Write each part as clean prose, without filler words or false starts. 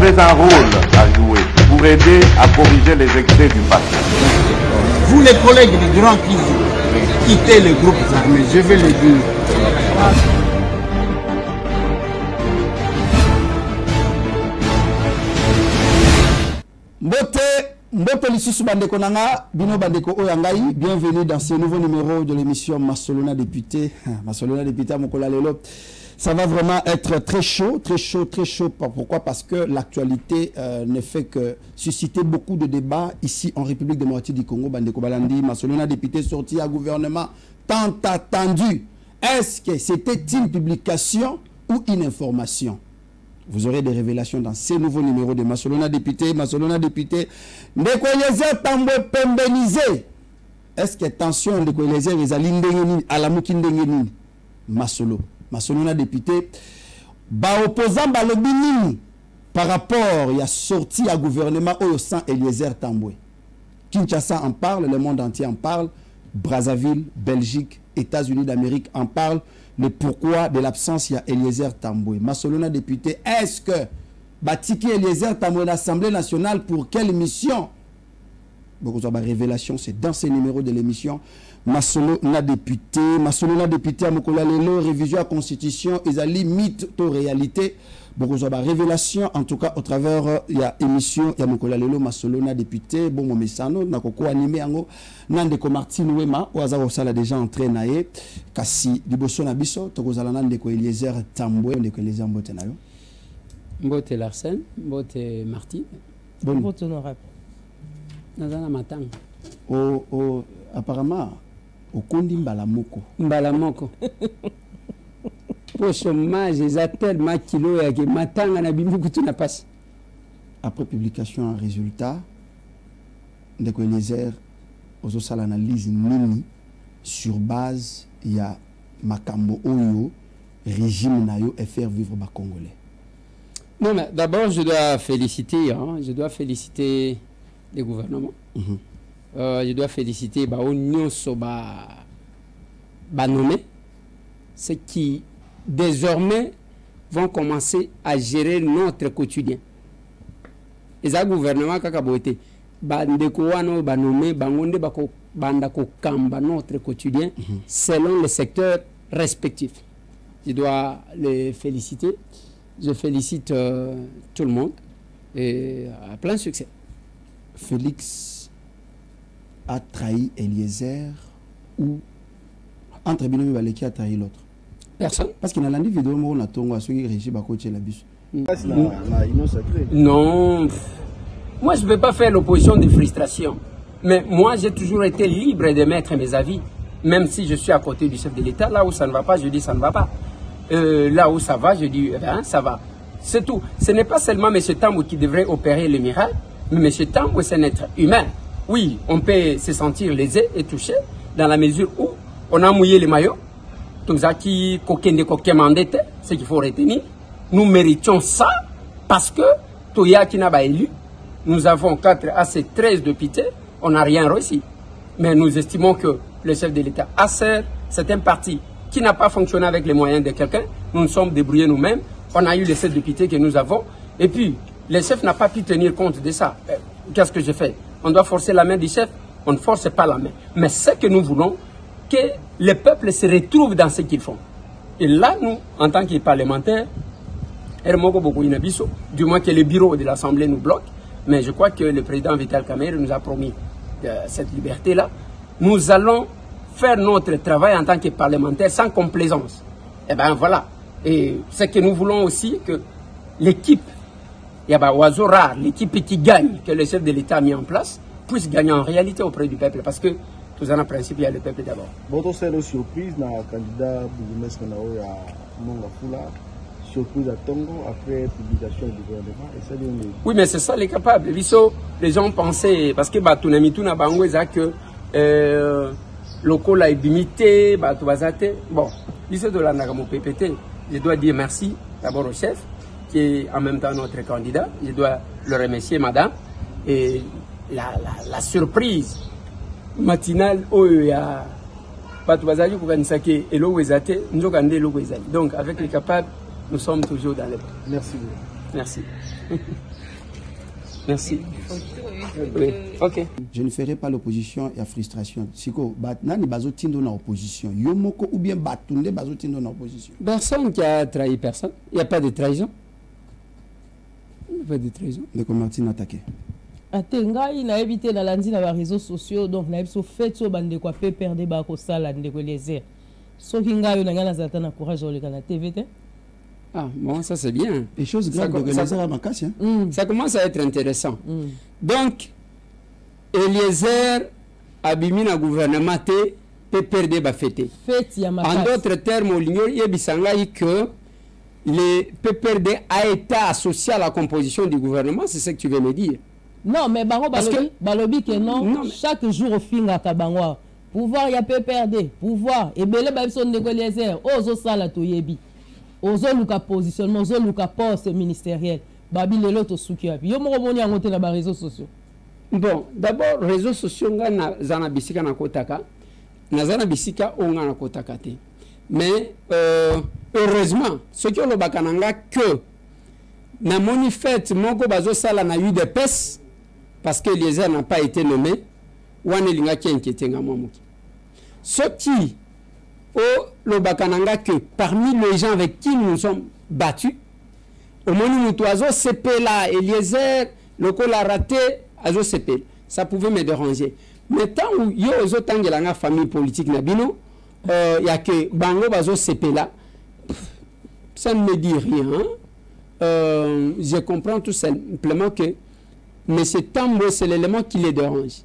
avez un rôle à jouer pour aider à corriger les excès du passé. Vous les collègues des grands qui quittez les groupes armés, je vais le dire. Mbote lisusu bandeko nanga, bino bandeko oyangai, bienvenue dans ce nouveau numéro de l'émission Masolona Député. Masolona Député à Mokola Lelo. Ça va vraiment être très chaud, très chaud, très chaud. Pourquoi? Parce que l'actualité ne fait que susciter beaucoup de débats ici en République démocratique du Congo. Bandeko Balandi, Masolona Député sorti à gouvernement tant attendu. Est-ce que c'était une publication ou une information? Vous aurez des révélations dans ces nouveaux numéros de Masolona Député. Masolona Député. Ndekoyeze tambo pembenisé. Est-ce que tension ndekoyeze rezali ndengeni alamuki ndengeni Masolo. Masolona Député. Ba opposant balobi nini par rapport il y a sorti à gouvernement au sang Eliezer Tambwe. Kinshasa en parle, le monde entier en parle. Brazzaville, Belgique, États-Unis d'Amérique en parlent. Le pourquoi de l'absence, il y a Eliezer Tambwe. Masolona Député, est-ce que Batiki Eliezer Tambwe l'Assemblée nationale pour quelle mission? Beaucoup de révélations, c'est dans ces numéros de l'émission. Masolona Député à Mokola Lelo, révision à la Constitution, Isali, mythe, to réalité. Beaucoup de révélations, en tout cas, au travers, il y a émission, il y a Mokola Lelo, Masolona Député, bon, mon messano, Nakoko animé, Nandeko Martin Ouema, Oazawa Sala déjà entré naé, Kassi, Diboso Nabiso, Tokozala Nandeko Eliezer Tambwe, Ndeko Eliezer Mbote Nayo. Mbote Larsen, Mbote Martin, Mbote Honorable. Nazana Matang. Apparemment, au Kondi Mbalamoko. Mbalamoko. Pour chômage, ils appellent ma kilo et que Matang en abîme que tu n'as pas. Après publication en résultat, Ndeko Eliezer, aux osala analyse nini sur base il y a makambo oyo régime nayo et faire vivre les Congolais. Non mais d'abord je dois féliciter les gouvernements. Je dois féliciter Ounion Soba nommé ceux qui désormais vont commencer à gérer notre quotidien. Et ça gouvernement kakaboté bandeko wano banome bangonde bako bandako kamba notre quotidien selon les secteurs respectifs. Je dois les féliciter. Je félicite tout le monde et à plein succès. Félix a trahi Eliezer ou entre Binomi Baleki a trahi l'autre? Personne. Parce qu'il y a une vidéo où on a tongo à ceux qui régissent Bakoche la bus. Non. Moi, je ne peux pas faire l'opposition de frustration. Mais moi, j'ai toujours été libre de mettre mes avis. Même si je suis à côté du chef de l'État, là où ça ne va pas, je dis ça ne va pas. Là où ça va, je dis ça va. C'est tout. Ce n'est pas seulement M. Tambwe qui devrait opérer le miracle, mais M. Tambwe, c'est un être humain. Oui, on peut se sentir lésé et touché dans la mesure où on a mouillé les maillots. Donc, ça qui ce qu'il faut retenir. Nous méritions ça parce que Toya qui n'a pas élu. Nous avons 4 à ces 13 députés, on n'a rien réussi. Mais nous estimons que le chef de l'État assère, c'est un parti qui n'a pas fonctionné avec les moyens de quelqu'un. Nous nous sommes débrouillés nous-mêmes. On a eu les 7 députés que nous avons. Et puis, le chef n'a pas pu tenir compte de ça. Qu'est-ce que je fais? On doit forcer la main du chef. On ne force pas la main. Mais ce que nous voulons, que le peuple se retrouve dans ce qu'ils font. Et là, nous, en tant que parlementaires, du moins que le bureau de l'Assemblée nous bloque. Mais je crois que le président Vital Kamerhe nous a promis cette liberté-là. Nous allons faire notre travail en tant que parlementaires sans complaisance. Et bien voilà. Et ce que nous voulons aussi, que l'équipe, il y a oiseau rare, l'équipe qui gagne, que le chef de l'État a mis en place, puisse gagner en réalité auprès du peuple. Parce que tout ça, en principe, il y a le peuple d'abord. Votre seule surprise, dans le candidat bourgmestre Mongafula, surprise à Tongo après publication du gouvernement. Oui, mais c'est ça les capables. Les gens pensaient, parce que Batunamitu n'a pas que local a limité, bon, de la Nagamo PPT, je dois dire merci d'abord au chef, qui est en même temps notre candidat. Je dois le remercier, madame. Et la surprise matinale, donc avec les capables, nous sommes toujours dans les... Merci beaucoup. Merci. Merci. Oui. Ok. Je ne ferai pas l'opposition et la frustration. Siko, nani bazo tindo na opposition. Yomoko ou bien batunde bazo tindo na opposition. Personne qui a trahi personne. Il n'y a pas de trahison. Il n'y a pas de trahison. De Martine attaqué. Atenga, il a évité la lundi dans les réseaux sociaux, donc il a fait so bande quoi peut perdre ba ko sala ndeko les so kinga yo nanga na zatana courage au la TVT. Ah bon, ça c'est bien. Les choses graves ça commence à être intéressant. Donc Eliezer Abimina gouvernement peut perdre ba fête. En d'autres termes, au ligne yebisanga que le PPRD a été associé à la composition du gouvernement, c'est ce que tu veux me dire. Non, mais balobi que non, chaque jour au fin à Kabangwa, pouvoir y a PPRD, pouvoir, et belé babson de Eliezer, ozo sala to yebi, ozo luka positionnement, ozo luka poste ministériel, babi lelo to suki api. Yo mo moni angote na ba réseaux sociaux. Bon, d'abord réseaux sociaux nga na zana bisika na kotaka, na zana bisika onga na kotaka te. Mais heureusement, ce qui le bakananga que na moni fête moko bazo sala na UDPS parce que Eliezer n'a pas été nommé, wane linga ki inquiété nga moki. Ce qui le bakananga que parmi les gens avec qui nous sommes battus, au moni mutoazo CP là Eliezer le col a raté azo CP, ça pouvait me déranger. Mais tant où yo ozo tangela nga famille politique na bino, y a que bango bazo CP là, ça ne me dit rien. Je comprends tout simplement que M. Tambo, c'est l'élément qui les dérange.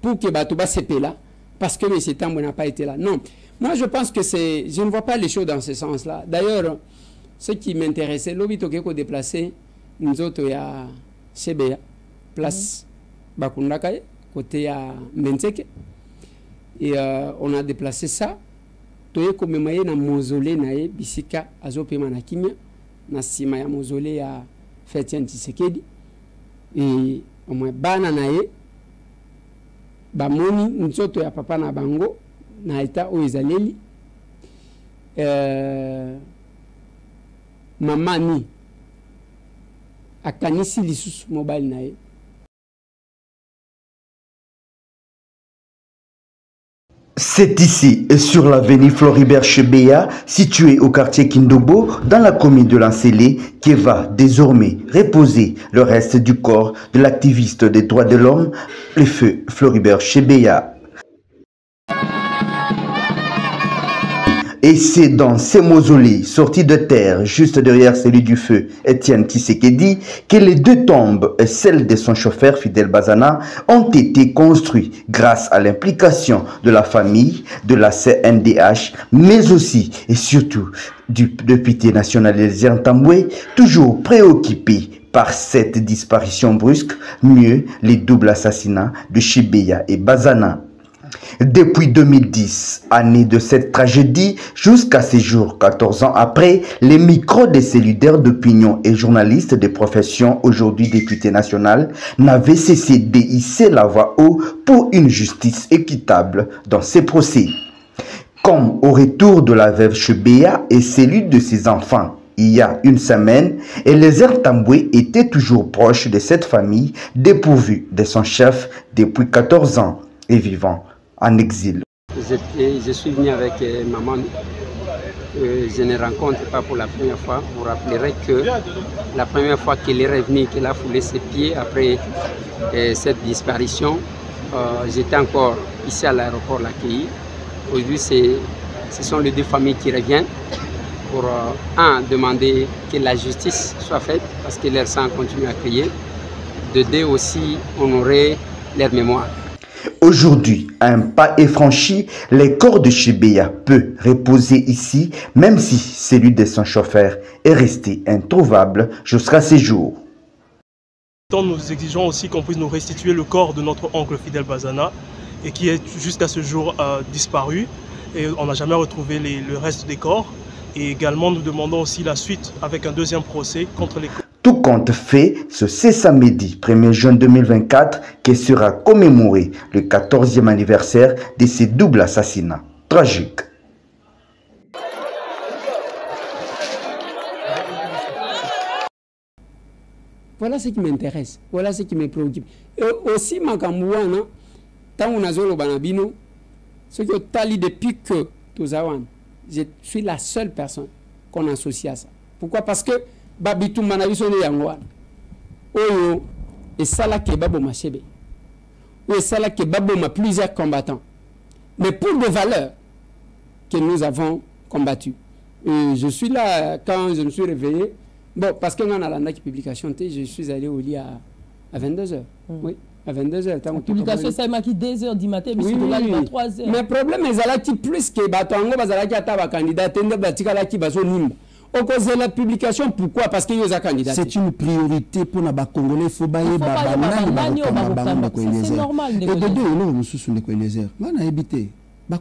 Pour que Batouba CP là, parce que M. Tambo n'a pas été là. Non. Moi, je pense que c'est... Je ne vois pas les choses dans ce sens-là. D'ailleurs, ce qui m'intéressait, l'obito qu'on déplacé, nous autres, il y a CBA, place Bakundakaye, côté à Menteke. Et on a déplacé ça. Toye commémoré na mausolée nae bisika azopema na kimia na sima ya mausolée ya Fetian Tshisekedi et au moins bana nae bamoni nzoto ya papa na bango na eta o ezaleli mamani akanisi lisusu mobile nae. C'est ici, sur l'avenue Floribert Chebeya, située au quartier Kindobo, dans la commune de Lancélé, qui va désormais reposer le reste du corps de l'activiste des droits de l'homme, le feu Floribert Chebeya. Et c'est dans ces mausolées sortis de terre, juste derrière celui du feu Étienne Tshisekedi, que les deux tombes et celle de son chauffeur Fidel Bazana ont été construites grâce à l'implication de la famille, de la CNDH, mais aussi et surtout du député national Eliezer Tambwe, toujours préoccupé par cette disparition brusque, mieux les doubles assassinats de Chebeya et Bazana. Depuis 2010, année de cette tragédie, jusqu'à ces jours, 14 ans après, les micros des cellulaires d'opinion et journalistes de profession, aujourd'hui députés nationaux, n'avaient cessé d'hisser la voix haut pour une justice équitable dans ces procès. Comme au retour de la veuve Chebeya et celui de ses enfants, il y a une semaine, Eliezer Tambwe était toujours proche de cette famille, dépourvue de son chef depuis 14 ans et vivant en exil. Je suis venu avec maman. Je ne rencontre pas pour la première fois. Vous rappellerez que la première fois qu'elle est revenue, qu'elle a foulé ses pieds après cette disparition, j'étais encore ici à l'aéroport l'accueillir. Aujourd'hui, ce sont les deux familles qui reviennent pour, demander que la justice soit faite parce que leur sang continue à crier, de deux aussi honorer leur mémoire. Aujourd'hui, un pas est franchi, le corps de Chebeya peut reposer ici, même si celui de son chauffeur est resté introuvable jusqu'à ces jours. Nous exigeons aussi qu'on puisse nous restituer le corps de notre oncle Fidel Bazana, et qui est jusqu'à ce jour disparu, et on n'a jamais retrouvé le reste des corps. Et également, nous demandons aussi la suite avec un deuxième procès contre les... Tout compte fait, ce samedi 1er juin 2024 que sera commémoré le 14e anniversaire de ces doubles assassinats tragiques. Voilà ce qui m'intéresse. Voilà ce qui me préoccupe. Et aussi, Makambouana, tant on a zolo banabino, ce que tali depuis que Tozawan, je suis la seule personne qu'on associe à ça. Pourquoi? Parce que Babitou Manabiso de Yangwan, Oyo, et Salah Kebabo Machebe, et Salah Kebabo ma plusieurs combattants. Mais pour des valeurs que nous avons combattues. Et je suis là, quand je me suis réveillé, bon, parce que on a la publication, je suis allé au lit à 22h. Oui, à 22h. La publication, ça m'a dit 2h du matin, mais c'est là, il va 3h. Mais le problème, c'est plus que Batango, Bazalaki a candidat, Tende Batikala qui va nimba. Au cause de la publication, pourquoi? Parce qu'il y a un candidat. C'est une priorité pour les Congolais. Il faut bailler c'est normal. Et de deux, nous sommes les Eliezer. On a évité.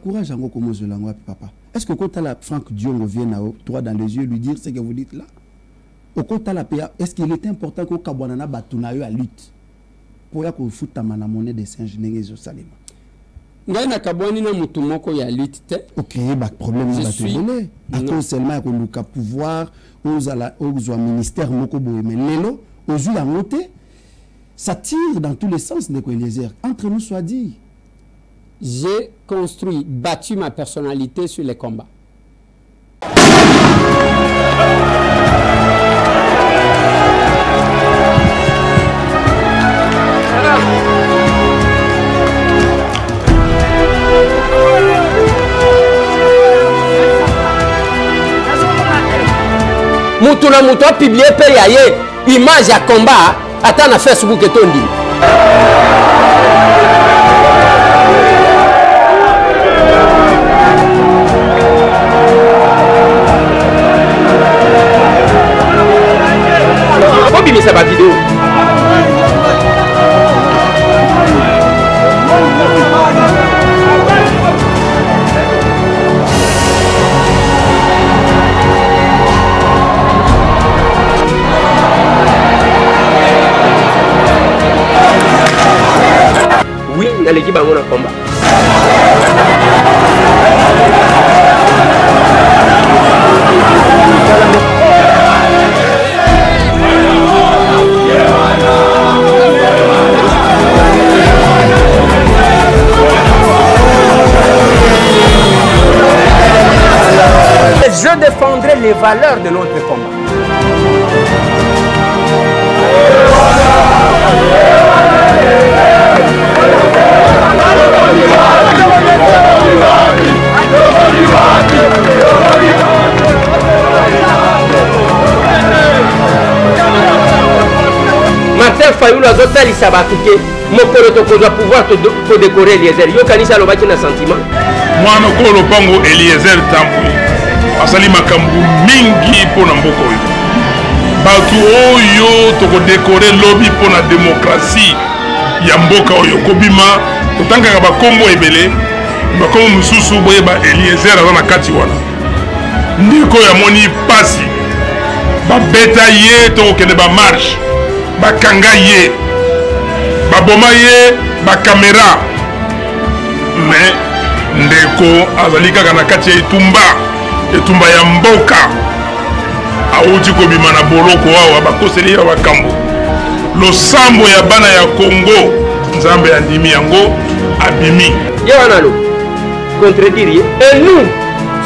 Courage encore comme je l'envoie, papa. Est-ce que quand la Franck Diongo vient toi dans les yeux lui dire ce que vous dites là? Au compte la PA, est-ce qu'il est important que Kabwanana Batunayo à lutte pour que vous foutez la monnaie des singes n'engagez Salima? Ngai na kabwani na mutu moko ya lutte te. Ok, bah problème na batulé. À cause seulement que le pouvoir aux ministère moko boye mais lelo aux yeux la montée ça tire dans tous les sens de Eliezer. Entre nous soit dit. J'ai construit, battu ma personnalité sur les combats. Mutuna mutu a publié payaye image à combat attends na Facebook et tondi. Mais ça va vidéo. Oui, dans l'équipe à mon combat. Je défendrai les valeurs de notre combat. Martin Fayoulou a zotali sabatuke mokolo tokozwa pouvoir to décorer Eliezer. Yo kanisa lobaki na sentiment. Mwana ko lopango Eliezer Tambwe. Asali makambu mingi pona mboka oyo. Batu oyo toko décorer lobby pona démocratie ya mboka oyo kobima otangaka ba kombo ebele ba kombo mususu boye ba Eliezer azana kati wana. Ndiko ya moni pasi. Ba beta ye to kende ba marche. Ba kanga ye. Ba boma ye ba caméra. Mais ndeko azali kaka na kati ya itumba. Etumba ya mboka auti kobima na boloko awa bakoseli ya bakambo losambo ya bana ya Congo nzambe andimi yango abimi ye wana lo contredire et nous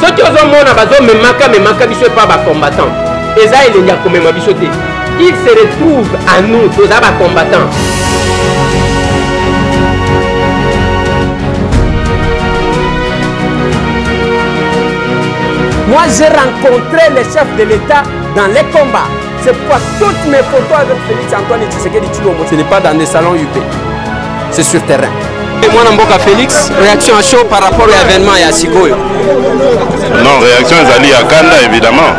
ceux qui ont mona bazo memaka biso pas ba combattant eza elengi komema biso te il se retrouve à nous toza ba combattant. Moi, j'ai rencontré les chefs de l'État dans les combats. C'est pourquoi toutes mes photos avec Félix Antoine Tshisekedi Tshilombo, ce n'est pas dans des salons UP. C'est sur terrain. Et moi, Namboka Félix, réaction à chaud par rapport à l'événement et à Sigoyo. Non, réaction Zali à Kanda, évidemment.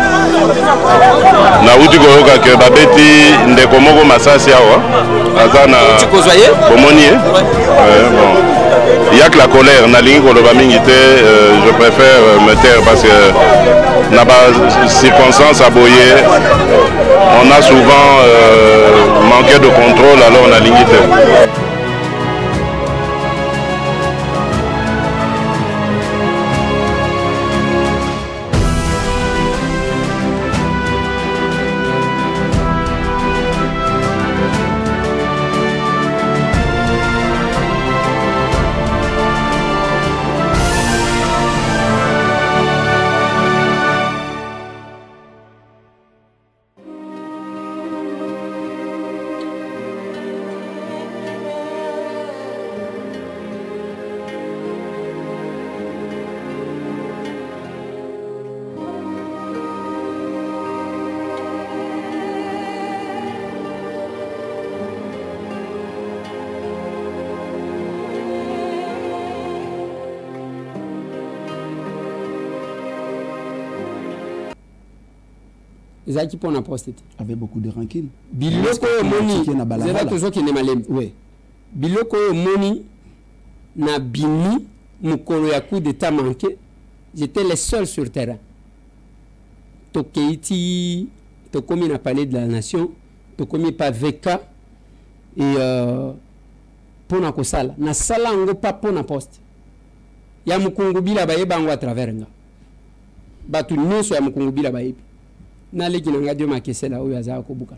Nauti koyoka ke babeti ndeko moko masasi awa. Azana. Tu kozoye? Bomoni. Bon. Il y a que la colère, je préfère me taire parce que dans les circonstances à Boyer, on a souvent manqué de contrôle, alors on a limité. ezaki pona poste avec beaucoup de rancune. Biloko moni zela tozo ki ne malem. Oui. Biloko moni na bini mukolo ya coup d'état manqué, j'étais le seul sur terrain. Tokeiti, tokomi na palais de la nation, tokomi pa VK et pona ko sala. Na sala ngo pa pona poste. Ya mukungu bila bayeba ngo à travers nga. Batu nyonso ya mukungu bila bayebi. Na leki na ngadio makesela oyo azaka kobuka.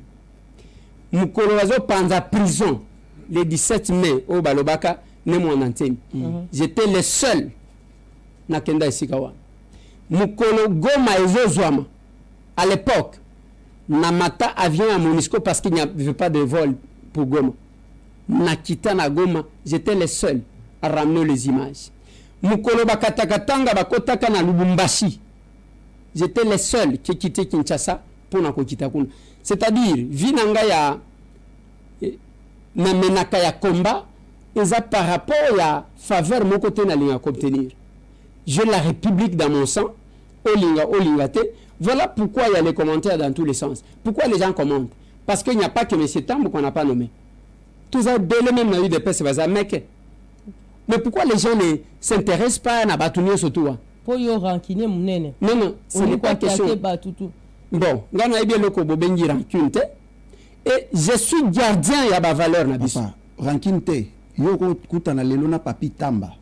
Mukolo wazo panza prison le 17 mai au balobaka ne mon antenne. J'étais le seul na kenda isikawa. Mukolo Goma ezozwama à l'époque na mata avion à Monisco parce qu'il n'y avait pas de vol pour Goma. Na kita na Goma, j'étais le seul à ramener les images. Mukolo bakatakatanga bakotaka na Lubumbashi. J'étais le seul qui quittait Kinshasa pour na kokita kuna. C'est-à-dire, vinanga ya na menaka ya combat, eza par rapport à faveur mon côté na linga obtenir. J'ai la République dans mon sang, olinga te. Voilà pourquoi il y a les commentaires dans tous les sens. Pourquoi les gens commentent? Parce qu'il n'y a pas que M. Tambo qu'on n'a pas nommé. Tous ça, bel même na eu de peste mec. Mais pourquoi les gens ne s'intéressent pas à Batunio surtout? Pour y ranciner mon nene. Non, ce n'est pas question. Bon, ngana bien le kobo bengi rancune te. Et je suis gardien ya ba valeur na biso. Rancune te. Yo ko kutana lelo na papi Tamba.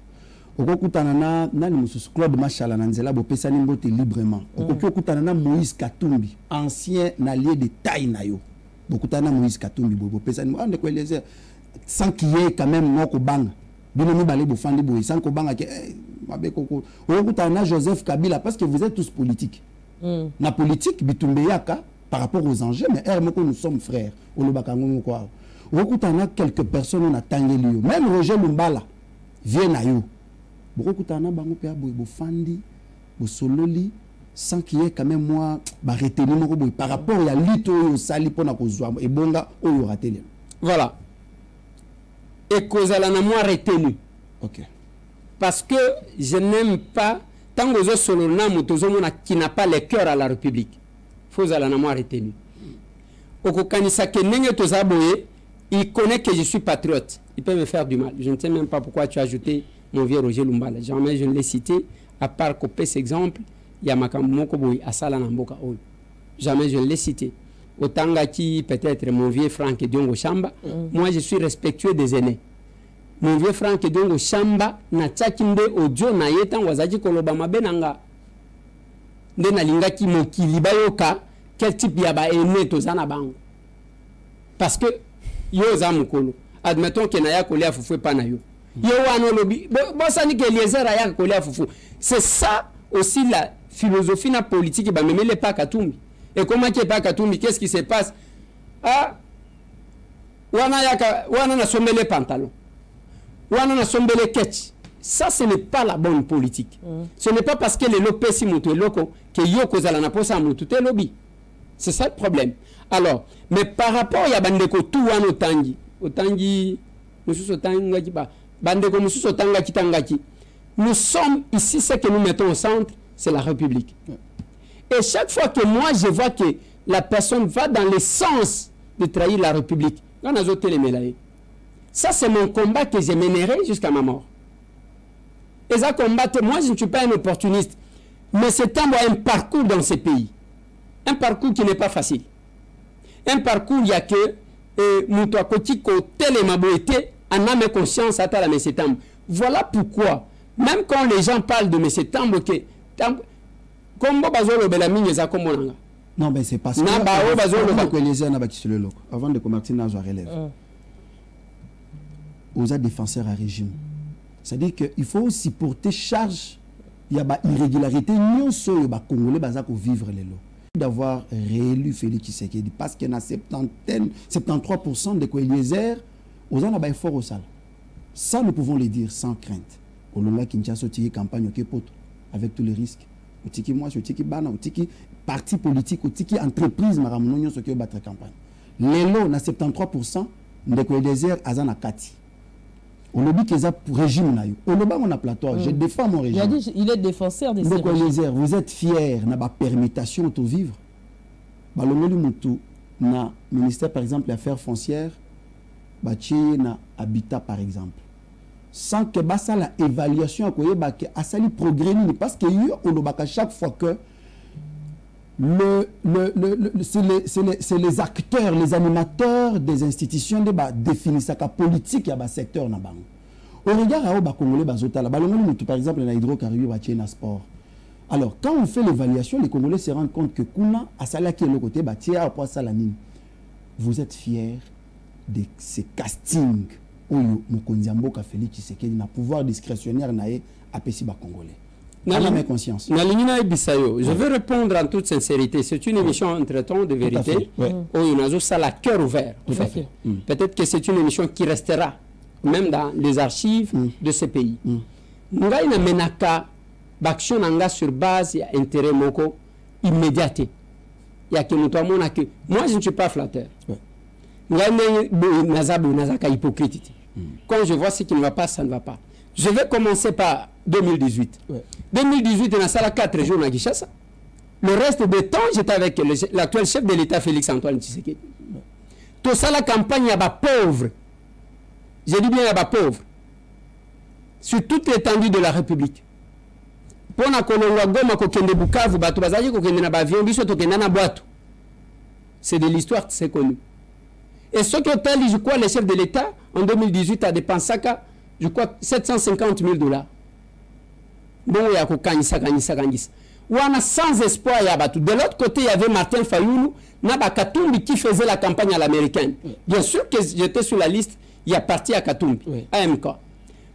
Oko kutana na nani mususu Claude Machala na nzela bo pesa ni mbote librement. Oko kutana na Moïse Katumbi, ancien allié de taille na yo. Bo kutana na Moïse Katumbi bo pesa ni ande ko les sans qu'il y ait quand même moko banga. Bino mi balé bo fandi bo sans ko banga ke mabe koko. Oko kutana na Joseph Kabila parce que vous êtes tous politiques. Na politique bitumbe yaka par rapport aux enjeux mais moko nous sommes frères. Olobaka ngomo kwa. Oko kutana quelques personnes on a tangeli yo. Même Roger Lumbala vient na yo. Beaucoup de bango pe bo fandi bo sololi sans qu'il y ait quand même moi ba retenir moko par rapport à lutte au sali pona ko zwa et bonga oyo raté. Voilà. Et kozala na moi retenu. OK. Parce que je n'aime pas tant que zo solona motozo mona qui n'a pas le cœur à la République. Faut zala na moi retenu. Okokanisa ke nenge toza boye, il connaît que je suis patriote. Il peut me faire du mal. Je ne sais même pas pourquoi tu as ajouté mon vieux Roger Lumbala. Jamais je ne l'ai cité, à part copier cet exemple, il y a Makamoko Boy, Asala Namboka Oy. Jamais je ne l'ai cité. Autant qui peut-être mon vieux Franck Diongo Chamba, moi je suis respectueux des aînés. Mon vieux Franck Diongo Chamba, na tchakinde audio na yetan wazaji kolobama benanga. Ndena lingaki mokiliba yoka, quel type yaba aîné tozana bango. Parce que yo za mukolo. Admettons que naya kolia fufwe pa na yo. C'est ça aussi la philosophie na politique. Bah, mais les pas Katumbi. Et comment qu'il n'y a pas Katumbi, qu'est-ce qui se passe? Ah, wana na sombe les pantalons. Wana na sombe les ketch. Ça, ce n'est pas la bonne politique. Ce n'est pas parce que les lopes si mutu loko que yoko zala na posa mutu te lobby. C'est ça le problème. Alors, mais par rapport à bandeko tout wana otangi, mususu otangi ba. Nous sommes ici, ce que nous mettons au centre, c'est la République. Et chaque fois que moi, je vois que la personne va dans le sens de trahir la République, ça, c'est mon combat que je mènerai jusqu'à ma mort. Et ça combat, moi, je ne suis pas un opportuniste, mais c'est un parcours dans ce pays. Un parcours qui n'est pas facile. Un parcours, il y a que Moutouakotiko, Télémaboété, en âme et conscience à la M. Tambo. Voilà pourquoi, même quand les gens parlent de M. Tambo, non, mais c'est parce que avant de commencer, je relève. Aux défenseurs à régime. C'est-à-dire qu'il faut aussi porter charge. Il y a une irrégularité. Nous sommes Congolais qui vivre les lots. D'avoir réélu Félix Tshisekedi parce qu'il y a 73% de Eliezer aux gens là fort au sale. Ça, nous pouvons le dire sans crainte. Au long de Kinshasa, il y a une campagne avec tous les risques. Il y a moi, il parti politique, il y a entreprise, qui a battre campagne. Les lots, 73% de Eliezer à Zanakati. On a dit que c'est pour régime. On a plateau. Je défends mon régime. Il est défenseur des régimes. Vous êtes fiers de la permutation de vivre. balongoli mutu na ministère par exemple des affaires foncières batie na habitat par exemple sans que basa la évaluation akoyeba ke asali progrès ni parce que yo olobaka chaque fois que c'est les acteurs, les animateurs des institutions de définissent la politique ya ba secteur na bango. Au regard à ba congolais bazotala balongoli mutu par exemple na hydrocarbures batie na sport. Alors, quand on fait l'évaluation, les Congolais se rendent compte que Kuna, à Sala qui est le côté, vous êtes fiers de ces castings où Mokondiambo a fait Tshisekedi na pouvoir discrétionnaire naé à Pesiba Congolais. N'a conscience. Je veux répondre en toute sincérité. C'est une émission entre-temps de vérité où il a ça la cœur ouvert. Peut-être que c'est une émission qui restera même dans les archives de ce pays. Nous avons menaka l'action sur base et intérêt moko immédiaté. Il y a que nous que moi je ne suis pas flatteur. Hypocrite. Quand je vois ce qui ne va pas, ça ne va pas. Je vais commencer par 2018. 2018, on a ça 4 jours à Kinshasa. Le reste du temps, j'étais avec l'actuel chef de l'État, Félix Antoine Tshisekedi. Tout ça, la campagne, il y a des pauvres. Je dis bien, il y a des pauvres. Sur toute l'étendue de la République. Pour c'est de l'histoire, c'est connu. Et ce que je crois, le chef de l'État, en 2018, a dépensé, je crois, 750 000 $. Bon, il y a sans espoir. De l'autre côté, il y avait Martin Fayoulou, Katumbi, qui faisait la campagne à l'américaine. Bien sûr que j'étais sur la liste, il y a parti à Katumbi, AMK.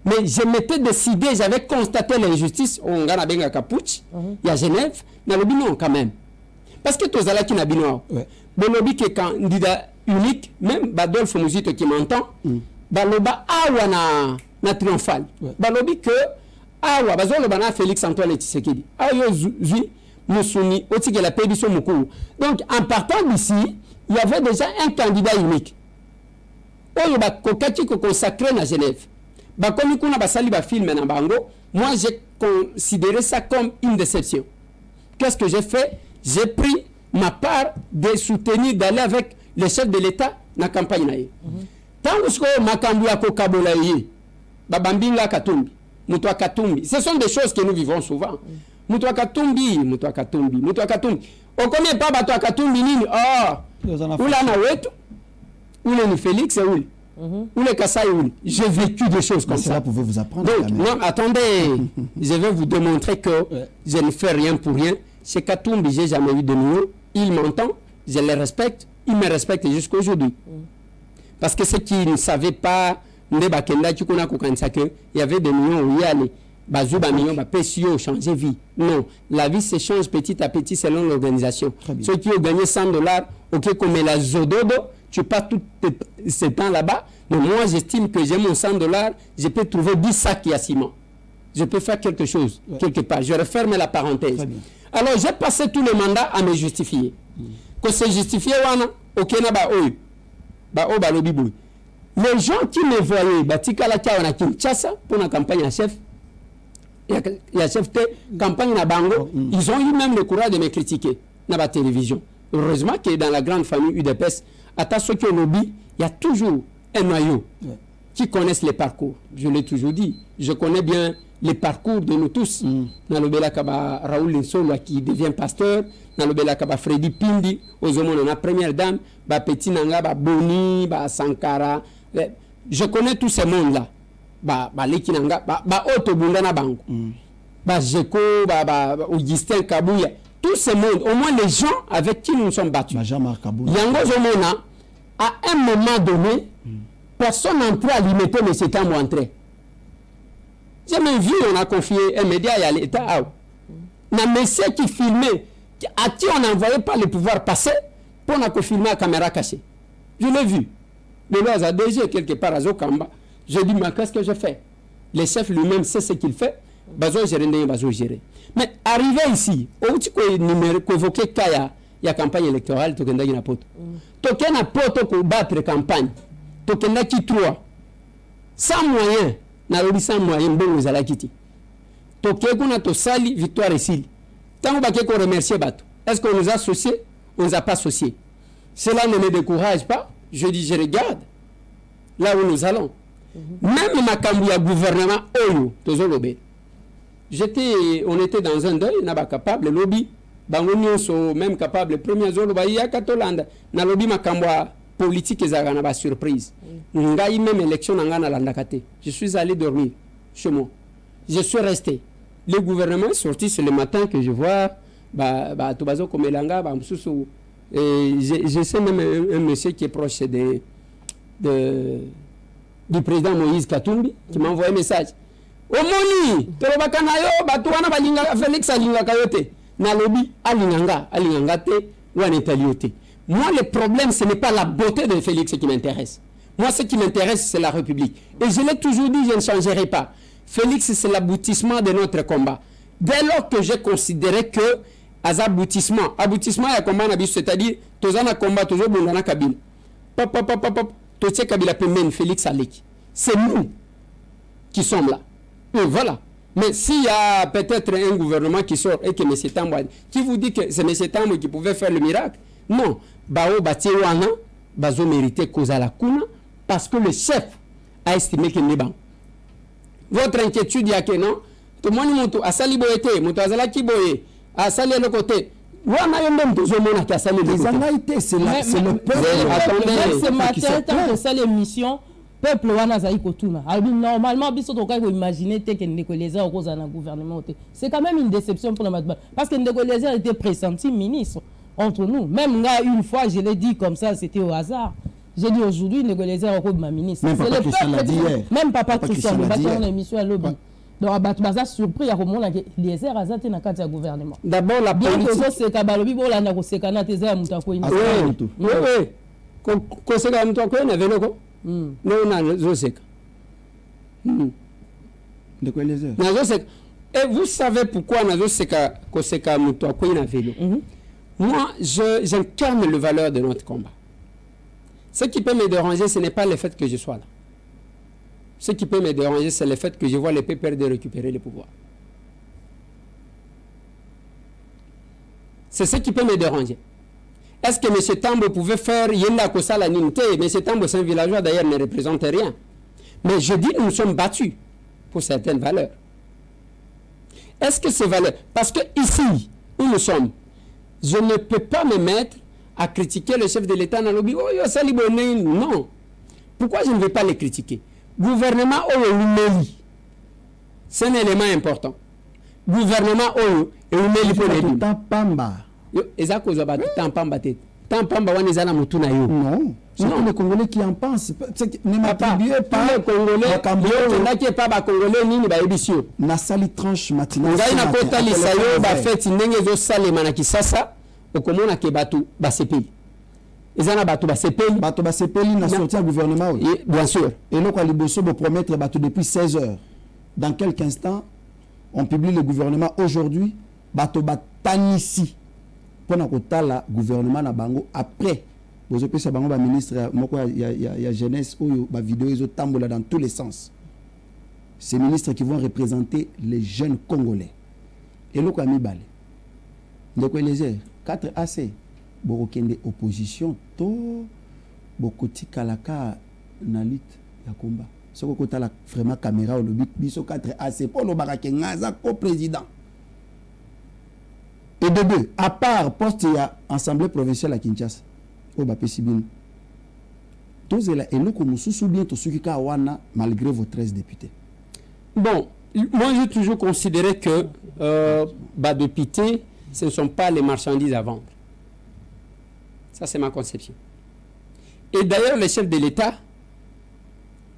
Mais je m'étais décidé, j'avais constaté l'injustice, on a bien à Capuch, il y a Genève, mais le non quand même. Parce que tous les qui n'a binois, Bonobi qui est candidat unique, même Badolphe Mouzito qui m'entend, Baloba awa na triomphal. Balobi que awa bazolo bana Félix Antoine Tshisekedi. Ayo zui musuni oti que la pédition mukuru. Donc en partant d'ici, il y avait déjà un candidat unique. Oyo ba kokati ko consacré na Genève. Ba komi kuna basali ba film na bango, moi j'ai considéré ça comme une déception. Qu'est-ce que j'ai fait? J'ai pris ma part de soutenir d'aller avec le chef de l'État dans la campagne. Tant que Makambu a Kokabola Babambinga Katumbi, Moutoua Katumbi, ce sont des choses que nous vivons souvent. Moutoua Katumbi, Moutoua Katumbi, Moutoua Katumbi. On ne connaît pas Moutoua Katumbi, où la Nawetu, où le Félix, où le Kassai, j'ai vécu des choses comme ça. Cela pouvait vous apprendre. Donc, non, attendez, je vais vous démontrer que je ne fais rien pour rien. Chez Katumbi, je n'ai jamais eu de nouveau. Il m'entend, je le respecte, il me respecte jusqu'à aujourd'hui. Parce que ceux qui ne savaient pas, il y avait des millions où il y allait. Bazouba millions, PSIO, changer vie. Non, la vie se change petit à petit selon l'organisation. Ceux qui ont gagné 100 $, ok, comme la Zododo, tu passes tout ce temps là-bas. Mais moi, j'estime que j'ai mon 100 $, je peux trouver 10 sacs à ciment. Je peux faire quelque chose, quelque part. Je referme la parenthèse. Alors, j'ai passé tout le mandat à me justifier. Que c'est justifié, ok, les gens qui me voyaient, pour la campagne à chef, campagne na bango, ils ont eu même le courage de me critiquer dans la télévision. Heureusement que dans la grande famille UDPS, à Tassoki Lobby, il y a toujours un noyau qui connaissent les parcours. Je l'ai toujours dit, je connais bien les parcours de nous tous. Dans le Belakaba Raoul Linsolo qui devient pasteur, dans le Belakaba Freddy Pindi, aux hommes de la première dame, Petit Nanga, Boni, Sankara. Je connais tous ces mondes-là. Lekinanga, Otobundana Bango, Jeko, Augustin Kabouya, tous ces mondes, au moins les gens avec qui nous nous sommes battus. Yango Zomona, à un moment donné, personne n'entrait à limiter mais c'était à moi entrer. J'ai même vu, on a confié un média à l'État. Un monsieur qui filmait, à qui on n'envoyait pas le pouvoir passer, pour qu'on filmer à caméra cachée. Je l'ai vu. Le loi a déjà quelque part à Zokamba. Je dis, mais qu'est-ce que je fais? Le chef lui-même sait ce qu'il fait. Bazo gérer. Mais arrivé ici, où tu peux évoquer Kaya, il y a campagne électorale, tu as une pote. Tu as une pote pour battre campagne. Tu as qui trois. Sans moyen. Sans moyen, bon, vous allez quitter. Tu as une sali victoire ici. Tant que vous remercier Bato. Est-ce qu'on nous a associés? on ne nous a pas associés. Cela ne me décourage pas. Je dis, je regarde là où nous allons. Même ma Kambouya gouvernement, on était dans un deuil, n'a pas capable, le lobby, même capable, premier jour, il y a Katolanda, na lobby ma Kambouya politique, ils ont une surprise. Ngai même élection, je suis allé dormir chez moi. Je suis resté. Le gouvernement est sorti, c'est le matin que je vois, Tobazo Komelanga, je sais même un monsieur qui est proche du président Moïse Katumbi qui m'a envoyé un message. Omoni, Torobakanayo, Batouana Balinga, Félix Alinga Kayote, Nalobi, Alinganga te, ou Anetaliote. Moi, le problème, ce n'est pas la beauté de Félix qui m'intéresse. Moi, ce qui m'intéresse, c'est la République. Et je l'ai toujours dit, je ne changerai pas. Félix, c'est l'aboutissement de notre combat. Dès lors que j'ai considéré que, à aboutissement, il y a combat, c'est-à-dire, Tozana combat, toujours Bondana Kabila. Totier Kabila Pemben, Félix Alek. C'est nous qui sommes là. Et voilà. Mais s'il y a peut-être un gouvernement qui sort et que M. Tambo, qui vous dit que c'est M. Tambo qui pouvait faire le miracle? Non. Bao Batiwana, Bazo mérité Kozala Kuna, parce que le chef a estimé qu'il n'est pas. Votre inquiétude, il y a que non. Tout le monde a sali boyete, Mouto Azala qui boye, a sali le côté. Les angaïtés, c'est le peuple. Attendez, ce matin, tant que ça l'émission, peuple wana zaï kotuna. Normalement, biso to kai ko imaginer que Ndeko-Lézard au cause d'un gouvernement. C'est quand même une déception pour la Matba. Parce que Ndeko-Lézard était pressenti ministre entre nous. Même là, une fois, je l'ai dit comme ça, c'était au hasard. J'ai dit aujourd'hui, Ndeko-Lézard au cause de ma ministre. C'est le peuple. Même Papa Christian, il va faire l'émission à lobby. Donc, il y a surpris, il y a comment les airs azate na kati ya gouvernement. D'abord, la politique. Bien que c'est kabalobi bo la na ko sekana te za mutako ina. Oui. Ko seka mutako ina velo ko. Non na zo seka. De quoi les airs? Na zo seka. Et vous savez pourquoi na zo seka ko seka mutako ina velo? Moi, j'incarne le valeur de notre combat. Ce qui peut me déranger, ce n'est pas le fait que je sois là. Ce qui peut me déranger, c'est le fait que je vois les PPRD récupérer le pouvoir. C'est ce qui peut me déranger. Est-ce que M. Tambo pouvait faire Yenda Kosa la Ninte? M. Tambo, c'est un villageois d'ailleurs, ne représente rien. Mais je dis, nous sommes battus pour certaines valeurs. Est-ce que ces valeurs... Parce que ici, où nous sommes, je ne peux pas me mettre à critiquer le chef de l'État dans le lobby. Oh, non. Pourquoi je ne vais pas les critiquer? Gouvernement Oyo, c'est un élément important. Gouvernement Oyo, et pour les Tampamba. Non. C'est les Congolais qui en pensent. Ne m'attribuez pas les Congolais. Pas Congolais ni baébissio. Na sali tranche matinale. Ngai na kota lisayo ba feti ndenge zo salema na Kisasa okomona ke batu basepeli. Ezana batu basepeli na sorti à gouvernement. Bien sûr. Et là, Liboso va promettre batu depuis 16 heures. Dans quelques instants, on publie le gouvernement aujourd'hui. Batu batanisi. Pendant que le gouvernement na bango après. Vous avez ça bango ba ministre il y a jeunesse ou ba vidéo ils ont tambola dans tous les sens. Ces ministres qui vont représenter les jeunes Congolais. Et là, Kwame Balé. Ndeko-Lézard 4 AC. Borokende opposition to bokoti kalaka na lutte ya combat soko kota la vraiment caméra au lobby biso 4 AC pour le barakengaza co-président et de deux à part poste ya assemblée provinciale à Kinshasa au bapesibino tozela eloko mususu bien to sukika wana malgré vos 13 députés. Bon, moi j'ai toujours considéré que députés ce ne sont pas les marchandises à vendre. Ça, c'est ma conception. Et d'ailleurs, le chef de l'État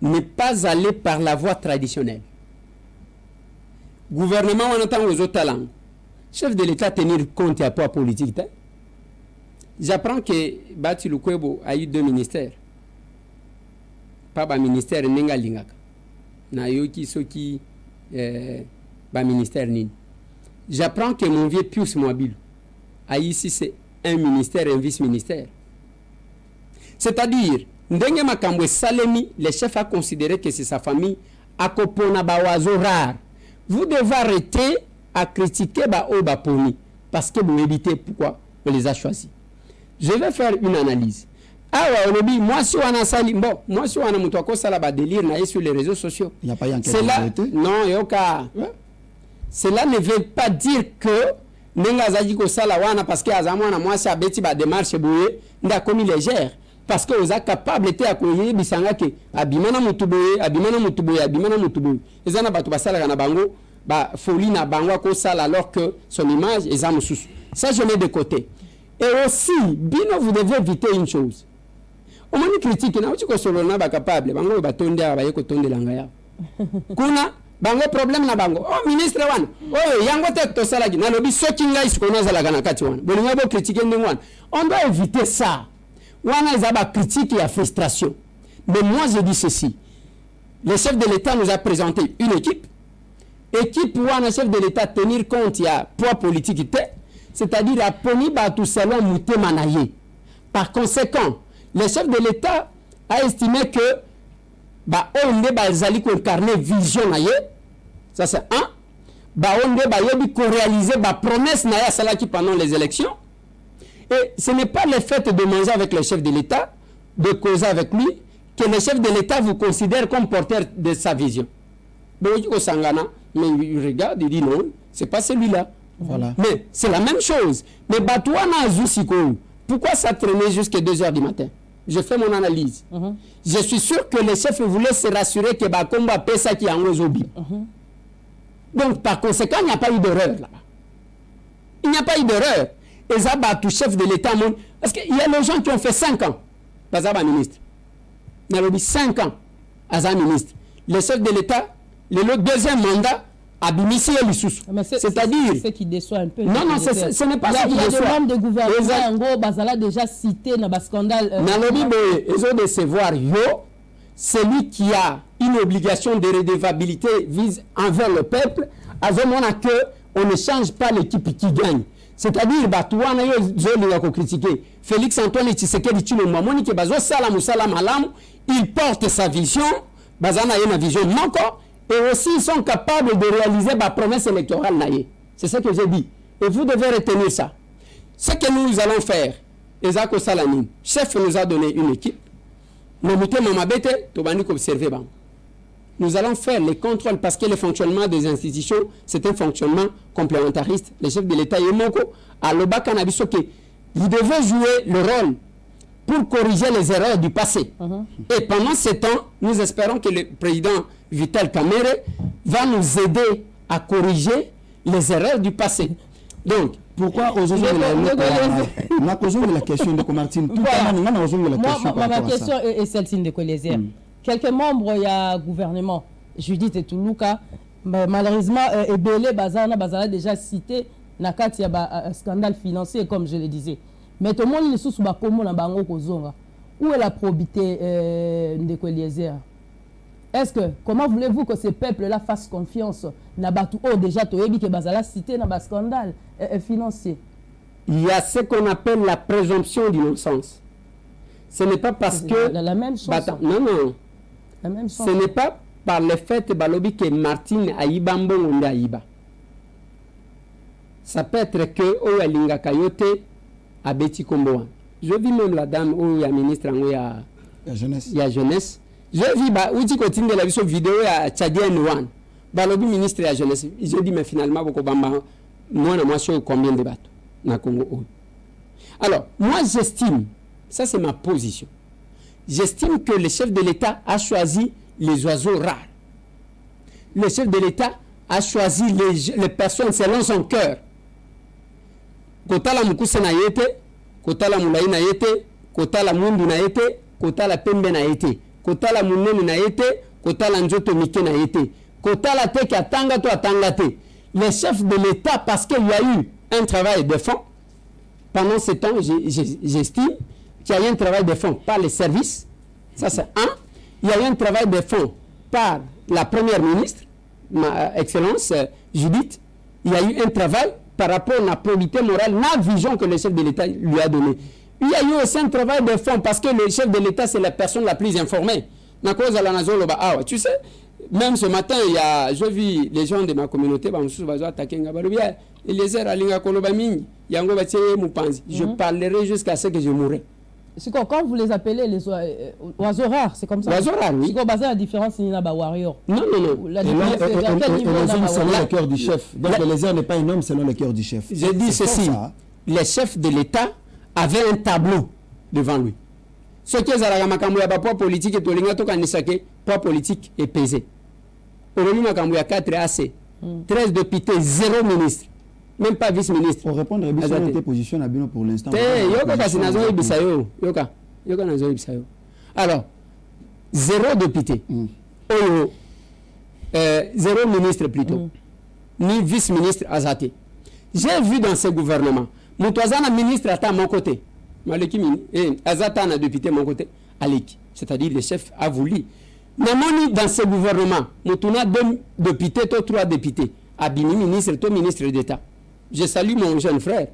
n'est pas allé par la voie traditionnelle. Gouvernement, on entend aux autres talents. Chef de l'État tenir compte à poids politique. J'apprends que Bati Lukwebo a eu 2 ministères. Pas un ministère Nenga Lingaka. Na yoki soki ministère Nin. J'apprends que mon vieux Pius Mwabilu a ici c'est un ministère et un vice-ministère. C'est-à-dire, Ndenge Makambwe Salemi, le chef a considéré que c'est sa famille, Akopona Bawazo rare. Vous devez arrêter à critiquer Bao Baponi, parce que vous évitez pourquoi on les a choisis. je vais faire une analyse. Ah ouais, moi si on a sali, bon, moi si on a moutouako sala délire sur les réseaux sociaux. Il n'y a pas eu c'est là, non, yoka. Cela ne veut pas dire que nenga zaji ko sala wana parce que azamwana moi si abeti ba démarche boye nda komi légère parce que oza capable te akoye bisanga ke abimana mutuboye ezana batu basala kana bango ba folie na bango ko sala alors que son image est amususu. Ça je mets de côté. Et aussi bino vous devez éviter une chose. On m'a critique na uti ko solo na ba capable bango ba tonda ba yeko tonde langa ya. Kuna bango problème na bango. Oh ministre wana. Oh yango te to sala na lobi soki ngai sikona zala kana kati wana. Bolinga bo critiquer ndengwana. On doit éviter ça. Wana izaba critique et frustration. Mais moi je dis ceci. Le chef de l'État nous a présenté une équipe. Équipe wana chef de l'État tenir compte il y a poids politique té, c'est-à-dire à poni ba tout salon muté manaye. Par conséquent, le chef de l'État a estimé que ba onde ba zali ko incarner vision naye. Ça c'est un. Ba onde ba yebi ko réaliser ba promesse naye sala qui pendant les élections. Et ce n'est pas le fait de manger avec le chef de l'État, de causer avec lui, que le chef de l'État vous considère comme porteur de sa vision. Mais il regarde, il dit non, c'est pas celui-là. Voilà. Mais c'est la même chose. Mais Batouana Zousiko, pourquoi ça traînait jusqu'à 2 h du matin? Je fais mon analyse. Je suis sûr que le chef voulait se rassurer que Bakomba Pesa qui est en Ozobi. Donc par conséquent, il n'y a pas eu d'erreur là-bas. Il n'y a pas eu d'erreur. Et ça bat tout chef de l'État. Parce qu'il y a des gens qui ont fait 5 ans. Bazaba ministre. Il y a 5 ans. Azam ministre. Le chef de l'État, le deuxième mandat, a bimissé les sous. C'est-à-dire. C'est ce qui déçoit un peu. Non, non, ce n'est pas ça qui déçoit. Il y a des membres de gouvernement, en gros, Bazala déjà cité dans le scandale. Nalobi, ils ont décevoir celui qui a une obligation de redevabilité vise envers le peuple, avant qu'on ne change pas l'équipe qui gagne. C'est-à-dire, Félix Antoine Tshisekedi il porte sa vision, une vision et aussi ils sont capables de réaliser ma promesse électorale. C'est ce que j'ai dit. Et vous devez retenir ça. Ce que nous allons faire, Ezako Salamine, chef nous a donné une équipe. Nous allons faire les contrôles parce que le fonctionnement des institutions, c'est un fonctionnement complémentariste. Le chef de l'État est Moko. À l'Oba Kanabisoke, vous devez jouer le rôle pour corriger les erreurs du passé. Et pendant ce temps, nous espérons que le président Vital Kamerhe va nous aider à corriger les erreurs du passé. Donc, pourquoi aujourd'hui la question de Martine? Ma question est celle-ci de Colésière. Quelques membres, il y a gouvernement, Judith et Toulouka, malheureusement, Ebele Bazana déjà cité, il y a un scandale financier, comme je le disais. Mais tout le monde est sous où est la probité de Colésière? Est-ce que, comment voulez-vous que ces peuples-là fassent confiance déjà que Bazala cité dans un scandale financier? Il y a ce qu'on appelle la présomption d'innocence. Ce n'est pas parce que... La même chose. Non, non. La même chose. Ce n'est pas par le fait que Martine Aïba Mbongonde Aïba. Ça peut être que Oyalinga Kayote a Betty Komboan. Je vis même la dame où il y a ministre en jeunesse. Il y a jeunesse. Je vis où tu continues de la vidéo à Tchadien Nouan. Balobi ministre de la jeunesse. Je dis mais finalement moi je combien de bateaux na Congo. Alors moi j'estime, ça c'est ma position. J'estime que le chef de l'État a choisi les oiseaux rares. Le chef de l'État a choisi les personnes selon son cœur. Kota la mukuse na yete, kota la mulai na yete, kota la mundu na yete, kota la pembe na yete, kota la munene na yete, kota la njoto mike na yete, kota la teke atanga to atanga te. Le chef de l'État, parce qu'il y a eu un travail de fond, pendant ce temps, j'estime qu'il y a eu un travail de fond par les services, ça c'est un. Il y a eu un travail de fond par la première ministre, ma excellence Judith. Il y a eu un travail par rapport à la probité morale, la vision que le chef de l'État lui a donnée. Il y a eu aussi un travail de fond parce que le chef de l'État, c'est la personne la plus informée. Tu sais, même ce matin, je vis les gens de ma communauté, je parlerai jusqu'à ce que je mourrai. Quand vous les appelez les oiseaux rares, c'est comme ça. Oiseaux rares, oui. C'est la différence, il y a un warrior. Non. La différence, c'est à quel niveau selon le cœur du chef. Donc le lézard n'est pas un homme selon le cœur du chef. J'ai dit ceci. Les chefs de l'État avaient un tableau devant lui. Ce qui est à la poids politique et poids politique est pesé. Aujourd'hui, il y a 4 AC, 13 députés, 0 ministre, même pas vice-ministre. Pour répondre à Bissau, était position à Bino pour l'instant. Alors, 0 député, 0 ministre plutôt, ni vice-ministre Azate. J'ai vu dans ce gouvernement, Moutouazana ministre à mon côté, Azata a député à mon côté, Aleki, c'est-à-dire le chef a voulu. Namoni dans ce gouvernement, Moutouna 2 députés, 3 députés, Abini ministre, tout ministre d'État. Je salue mon jeune frère,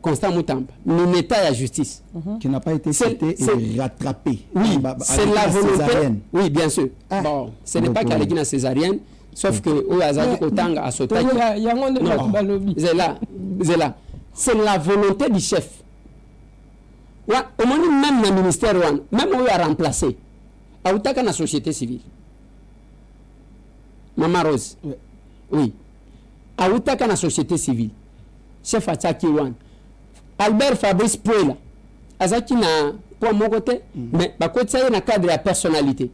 Constant Moutampa, ministre de la justice. Qui n'a pas été cité et rattrapé. Oui, c'est la volonté. Oui, bien sûr. Bon, ce n'est pas qu'Aleki na césarienne, sauf que Azadi Kotanga a sauté. C'est la volonté du chef. Au moment même le ministère, même où il a remplacé. Aoutaka na société civile. Maman Rose. Oui. Aoutaka na société civile. Chef Ataki Wan. Albert Fabrice Pouela. Azaki na pour mon côté, mais à côté ça il y a un cadre de la personnalité.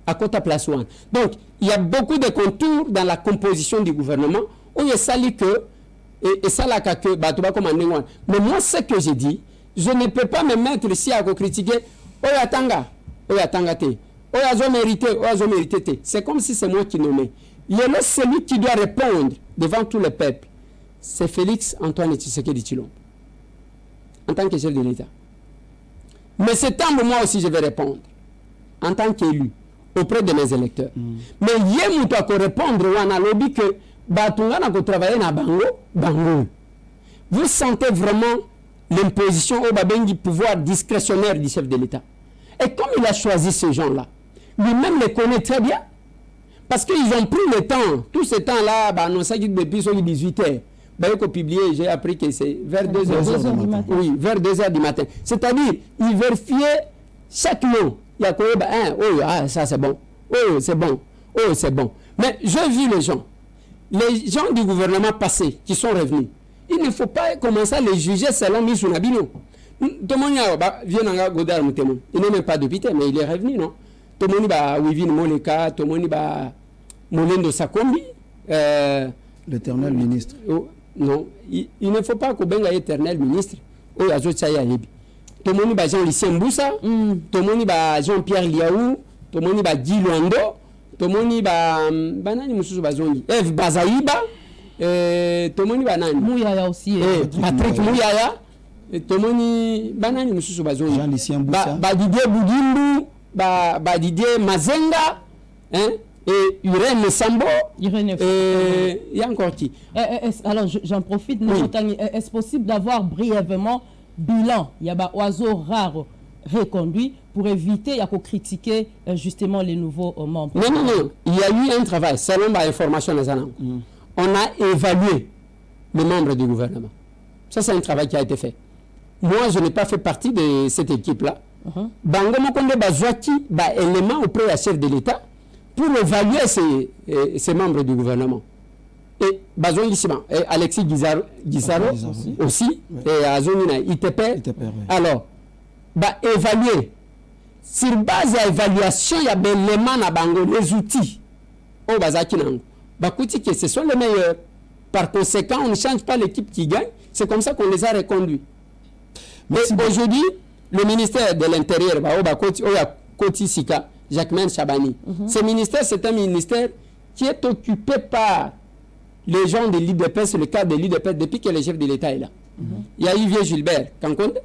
À côté place Wan. Donc, il y a beaucoup de contours dans la composition du gouvernement où il y a sali que et ça là que Batouba commandé Wan. Mais moi ce que j'ai dit, je ne peux pas me mettre ici à critiquer Oyatanga. Oyatanga te. C'est comme si c'est moi qui nommais. Il est celui qui doit répondre devant tout le peuple. C'est Félix Antoine Tshisekedi Tshilombo, en tant que chef de l'État. Mais c'est temps pour moi aussi je vais répondre, en tant qu'élu, auprès de mes électeurs. Mais il y a répondre on a lobby que Batunga n'a travaillé dans Bango. Vous sentez vraiment l'imposition au Babengi pouvoir discrétionnaire du chef de l'État. Et comme il a choisi ces gens-là, lui-même les connaît très bien. Parce qu'ils ont pris le temps, tout ce temps-là, on sait que depuis 18h, j'ai appris que c'est vers 2h du matin. Oui, vers 2h du matin. C'est-à-dire, ils vérifiaient chaque mot. Il y a quoi, ça c'est bon. Oh, c'est bon. Oh, c'est bon. Mais je vis les gens du gouvernement passé qui sont revenus. Il ne faut pas commencer à les juger selon Michou Nabino. Tout le monde vient à Godard Moutemon. Il n'est même pas député, mais il est revenu, non? Tout le monde va Wivin Moleka, tout le monde va Molendo Sakombi. L'éternel ministre. Non, il ne faut pas qu'on ait éternel ministre. Tout le monde va Jean-Lucien Mboussa, tout le monde va Jean-Pierre Liaou, tout le monde va Guy Luando, tout le monde va Eve Bazaïba, tout le monde va Mouyaya aussi. Patrick Mouyaya. Tomoni banani mususu bazongi Jean-Lucien Mboussa Didier Boudimbu Didier Mazenga et Irène Sambo et il y a encore qui alors j'en profite est-ce possible d'avoir brièvement bilan il y a des oiseaux rares reconduits pour éviter de critiquer justement les nouveaux membres? Non, il y a eu un travail selon l'information des annonces. On a évalué les membres du gouvernement. Ça c'est un travail qui a été fait. Moi, je n'ai pas fait partie de cette équipe-là. Bango Mokonde Bazouaki, élément auprès du chef de l'État pour évaluer ces membres du gouvernement. Et Bazouaki Sima, et Alexis Guizaro aussi, et Azonina ITP. Alors, évaluer. Sur base de l'évaluation, il y a des éléments à Bango, les outils. Au Bazaki Nango. Que ce sont les meilleurs. Par conséquent, on ne change pas l'équipe qui gagne. C'est comme ça qu'on les a reconduits. Mais aujourd'hui, le ministère de l'Intérieur, Jacquemin Chabani, ce ministère, c'est un ministère qui est occupé par les gens de l'IDPS, le cadre de l'IDPS, depuis que le chef de l'État est là. Il y a eu Vieux Gilbert Kankonde,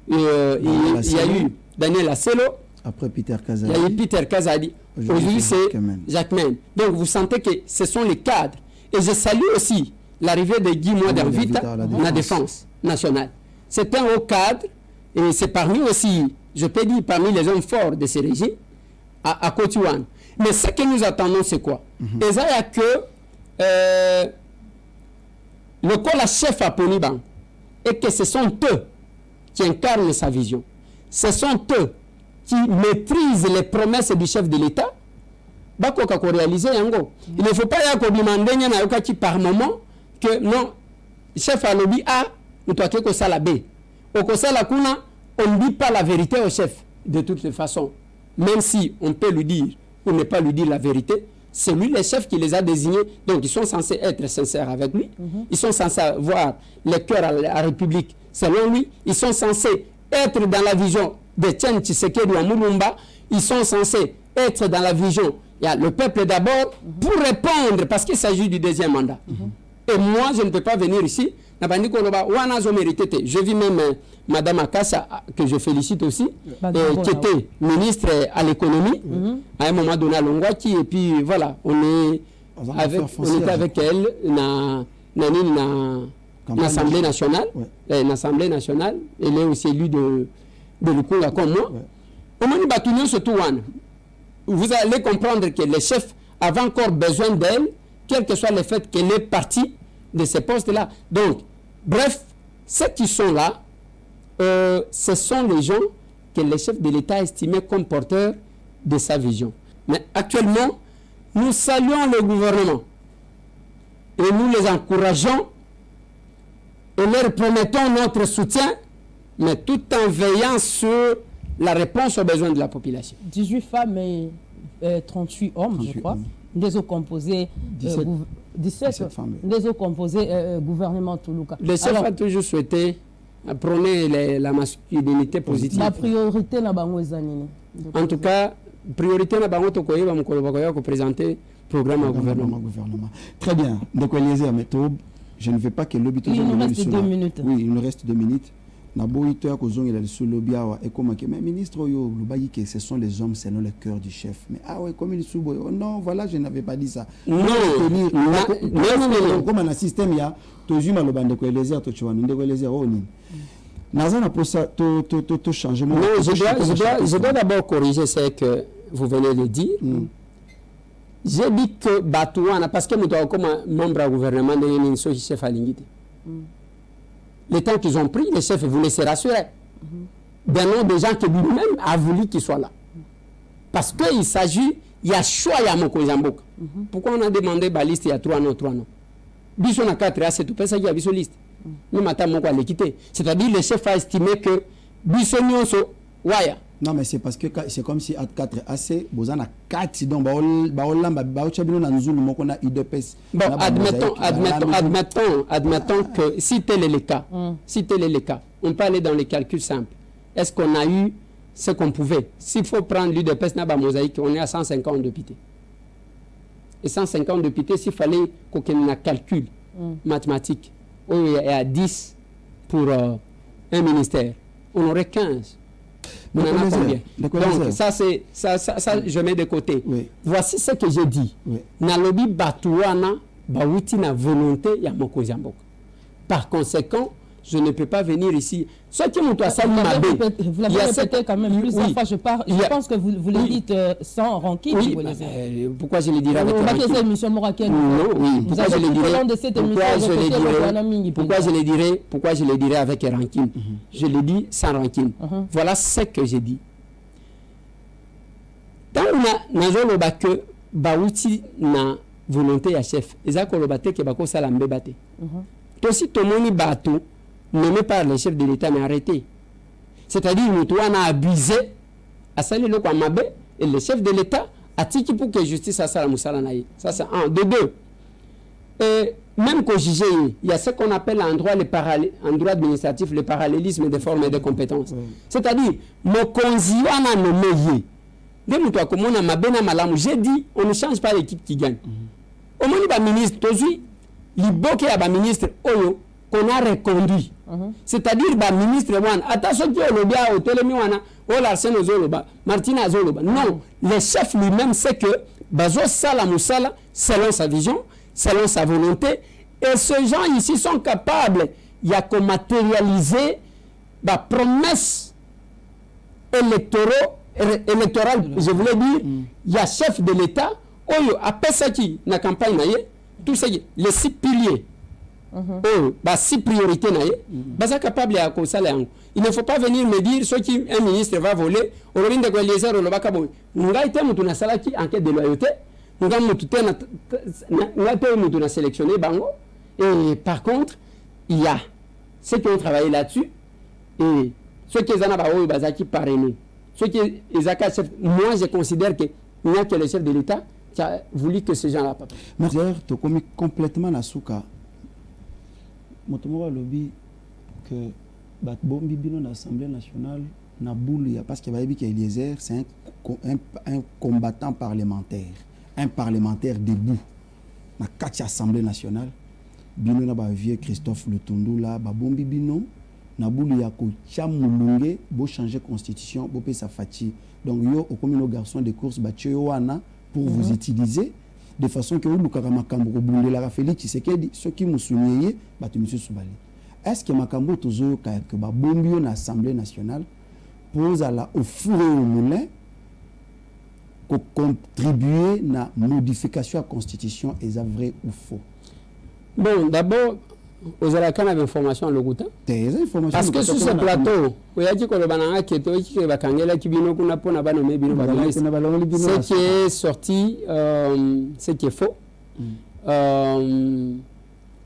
il y a eu Daniel Asselo, après Peter Kazadi. Il y a eu Peter Kazadi. Aujourd'hui, c'est Jacquemin. Donc, vous sentez que ce sont les cadres. Et je salue aussi l'arrivée de Guy Mouadervita à la défense nationale. C'est un haut cadre et c'est parmi aussi, je peux dire, parmi les hommes forts de ce régime à Côte-Ouane. Mais ce que nous attendons, c'est quoi? Et ça, il y a que le col chef à Poniban, et que ce sont eux qui incarnent sa vision. Ce sont eux qui maîtrisent les promesses du chef de l'État. Il ne faut pas y par moment que non, chef à lobby A, nous doit que ça la B. Au Kosala Kuna, on ne dit pas la vérité au chef, de toutes les façons. Même si on peut lui dire ou ne pas lui dire la vérité, c'est lui le chef qui les a désignés. Donc ils sont censés être sincères avec lui. Ils sont censés avoir le cœur à la République selon lui. Ils sont censés être dans la vision de Tchen Tshisekedi ou Moulumba. Ils sont censés être dans la vision. Il y a le peuple d'abord pour répondre parce qu'il s'agit du deuxième mandat. Et moi, je ne peux pas venir ici. Je vis même Madame Akassa, que je félicite aussi, qui était ministre à l'économie, à un moment donné à Longwaki, et puis voilà, on était avec elle dans l'Assemblée nationale. L'Assemblée nationale, elle est aussi élue de Lukunga comme moi. Vous allez comprendre que le chef avait encore besoin d'elle, quel que soit le fait qu'elle est partie de ces postes-là. Donc, bref, ceux qui sont là, ce sont les gens que le chef de l'État estimait comme porteurs de sa vision. Mais actuellement, nous saluons le gouvernement et nous les encourageons et leur promettons notre soutien, mais tout en veillant sur la réponse aux besoins de la population. 18 femmes et 38 hommes, je crois. Des eaux composées 17 femmes. Des eaux composées gouvernement Toulouka. Le chef a toujours souhaité prôner la masculinité positive. La priorité n'a pas en tout cas, priorité n'a pas pour présenter programme au gouvernement. Très bien. Donc, Eliezer, je ne veux pas que l'hôpital... Il nous reste 2 minutes. Oui, il nous reste 2 minutes. Mais ministre, ce sont les hommes selon le cœur du chef. Mais ah ouais, comme il est non, voilà, je n'avais pas dit ça. Non, comme un système, il y a toujours mal au bande de Eliezer, tu vois, je dois d'abord corriger ce que vous venez de dire. J'ai dit que Batouana, parce que nous sommes comme membre du gouvernement de l'Union chef à l'Ingité. Le temps qu'ils ont pris, les chefs voulaient se rassurer. D'un nom de gens qui lui-même a voulu qu'ils soient là. Parce qu'il s'agit, il y a choix, il y a Mokozambok. Pourquoi on a demandé la liste, il y a 3 noms, 3 noms. Bisson a 4 assez tout ça, il y a Bisson liste. Nous matons à l'équité. C'est-à-dire le chef a estimé que Bisson Nyonso, Waya. Non, mais c'est parce que c'est comme si à 4 AC, vous en avez 4, donc admettons que si tel est le cas, on peut aller dans les calculs simples. Est-ce qu'on a eu ce qu'on pouvait? S'il faut prendre l'UDPS na mosaïque, on est à 150 députés. Et 150 députés, s'il fallait qu'on ait un calcul mathématique, il y a 10 pour un ministère, on aurait 15. On en a combien? Donc ça, je mets de côté. Voici ce que j'ai dit. Nalobi Batouana Bawuti na volonté ya Mokozi Mboka. Par conséquent, je ne peux pas venir ici. Ce qui m'ont salué ma bête. Vous l'avez répété quand même plusieurs fois. Je pense que vous le dites sans rancune. Pourquoi je le dirais avec rancune? Pourquoi je le dirais avec rancune? Je le dis sans rancune. Voilà ce que j'ai dit. Tant qu'on a que Bawuti na volonté à chef, et ça qu'on a que Bako Salambe bate. Aussi, tout le monde bateau nommé par le chef de l'État, mais arrêté. C'est-à-dire que nous avons abusé à saluer le Kwamabe et le chef de l'État a dit pour que justice à ça ça c'est un. De deux. Et même qu'au juge, il y a ce qu'on appelle en droit administratif le parallélisme des formes et des compétences. C'est-à-dire, mon conziwana nommé. J'ai dit, on ne change pas l'équipe qui gagne. Au moins, il ministre, il y a un ministre qu'on a reconduit. C'est-à-dire, le ministre, attention, le Télémiwana, Martina Zoloba. Non, le chef lui-même sait que Bazo Sala Moussala, selon sa vision, selon sa volonté, et ces gens ici sont capables, il y a qu'on matérialiser la promesse électoraux électorale, je voulais dire, il y a chef de l'État, Oyo, après ça qui, la campagne, tout ça, les 6 piliers, oh, 6 priorités, bah, capable à cause ça. Il ne faut pas venir me dire ce qui un ministre va voler, au lieu de les airs, le bacabo. Nous avons été en salaki enquête de loyauté, nous avons sélectionné Bango, et par contre, il y a ceux qui ont travaillé là-dessus, et ceux qui ont été parrainés. Ceux qui moi je considère qu'il n'y a que le chef de l'État qui a voulu que ces gens-là. Merci. Tu as commis complètement la souka. Motomo lobby que Bombi Bino l'Assemblée nationale n'a boule parce qu'il y a Eliezer, c'est un combattant parlementaire, un parlementaire debout. Dans 4 Assemblées nationales, Bino n'a pas vieux Christophe Lutundu là, Bombi Bino n'a boule ya ko chamulunge bo changer constitution, bo pe sa fati. Donc yo au comme nos garçons de course wana pour vous utiliser de façon que vous lukaka makambo ko bunde la Félix Tshisekedi ceux qui musunye batu monsieur Soubali. Est-ce que makambo tozo ka que ba bombio na Assemblée nationale pose à la au four et au moulin ko contribuer na modification à constitution est vrai ou faux? Bon, d'abord aux Alakans avec information le goût. Parce que sur ce plateau, il y a dit que le banana qui est au Bakangela qui vient qu'on a pour la banane bino. Ce qui est sorti, ce qui est faux.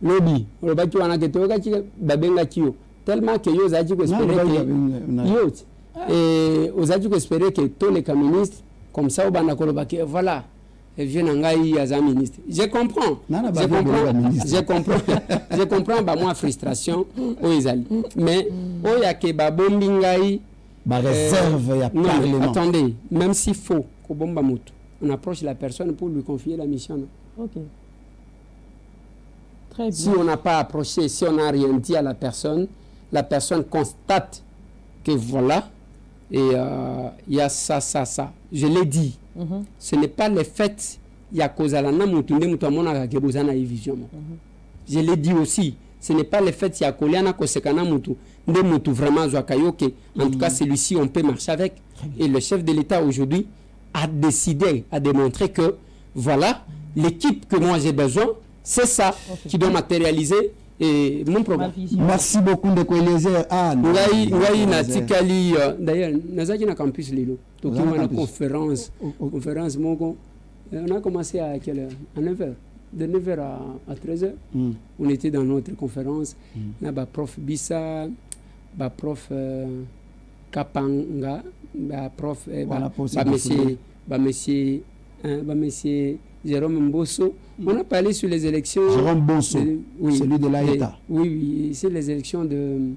Lobby, le bâti on a que toi qui babenga kio. Tellement que yo zadi que espérer que et aux zadi que espérer que tous les ministres comme ça au banana ko le voilà. Et viens nangai as un ministre. Je comprends. Je comprends bah moi frustration au Isali. Mais au ya ke ba bombingai ba réserve ya parlement. Non, attendez, même s'il faut ko bomba mutu, on approche la personne pour lui confier la mission. OK. Très bien. Si on n'a pas approché, si on n'a rien dit à la personne constate que voilà et il y a ça. Je l'ai dit. Ce n'est pas le fait il y a cause à la namutunde mutamona ka bozana vision. Je l'ai dit aussi, ce n'est pas le fait il y a koliana ko sekana mutu nde mutu vraiment zwakayoke. En tout cas celui-ci on peut marcher avec et le chef de l'État aujourd'hui a décidé à démontrer que voilà l'équipe que moi j'ai besoin, c'est ça qui doit matérialiser et mon programme. Merci beaucoup de Eliezer. Ngai na tikali d'ailleurs nazaki na campus lelo. Donc on a une conférence moko. On a commencé à quelle heure? À 9h. De 9h à 13h. On était dans notre conférence. Là ba prof Bissa, ba prof Kapanga, ba prof monsieur Jérôme Mbosso. On a parlé sur les élections. Jérôme Mbosso, celui de l'État. Oui, c'est les élections du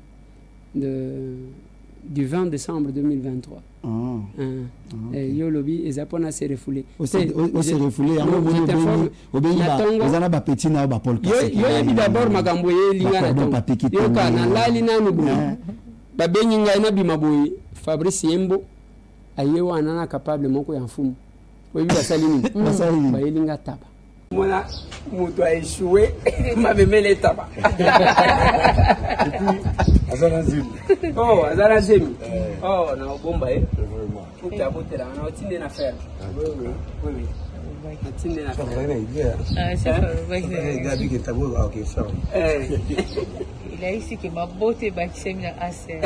20 décembre 2023. Yo lobby et Zapona s'est refoulé. S'est refoulé. Yo d'abord magamboye linga na yo kana lali na nubu. Babenyi ngai na bimaboye Fabrice Yembo ayewa anana capable moko ya mfumu. Oyi basalini. Bayelinga taba. Mona mutu a échoué, m'a memele taba. Oh, azana zemi. Oh, na bomba Faut que aboter là, on a tindé na faire. Oui. Tindé na faire. Il a ici que ma beauté bâtissait la assez.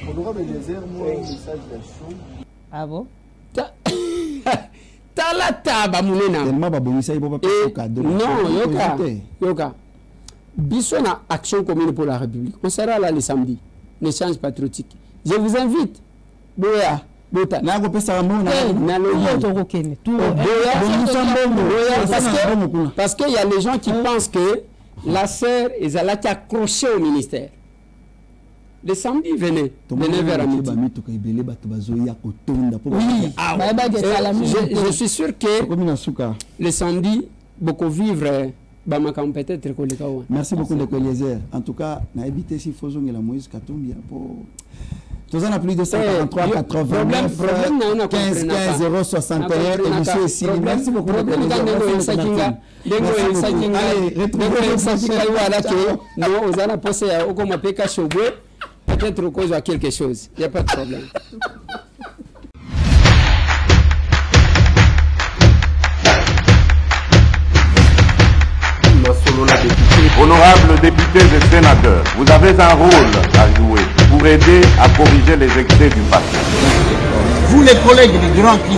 On aura des airs, moi, un message de chaud. Ah bon? Tala taba munena. Tellement ba bonisa ibo pa cadeau. Non, yoka. Biso na action commune pour la République. On sera là le samedi. L'échange patriotique. Je vous invite. Boya, bota. Na ko pesa mo na lo to kene. Tout parce que il y a les gens qui pensent que la sœur est accrochée au ministère. Le samedi, venez vers midi. Je suis sûr que le samedi, beaucoup vivre, peut-être que le merci beaucoup de Eliezer. En tout cas, on a évité si Fozong et la Moïse Katumbi pour. Tous en a plus de 143 89 15 15 061 et monsieur ici. Merci beaucoup de Eliezer. Peut-être cause à quelque chose. Il n'y a pas de problème. Honorables députés et sénateurs, vous avez un rôle à jouer pour aider à corriger les excès du passé. Vous les collègues des grands qui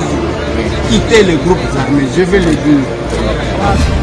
quittez les groupes armés, je vais le dire.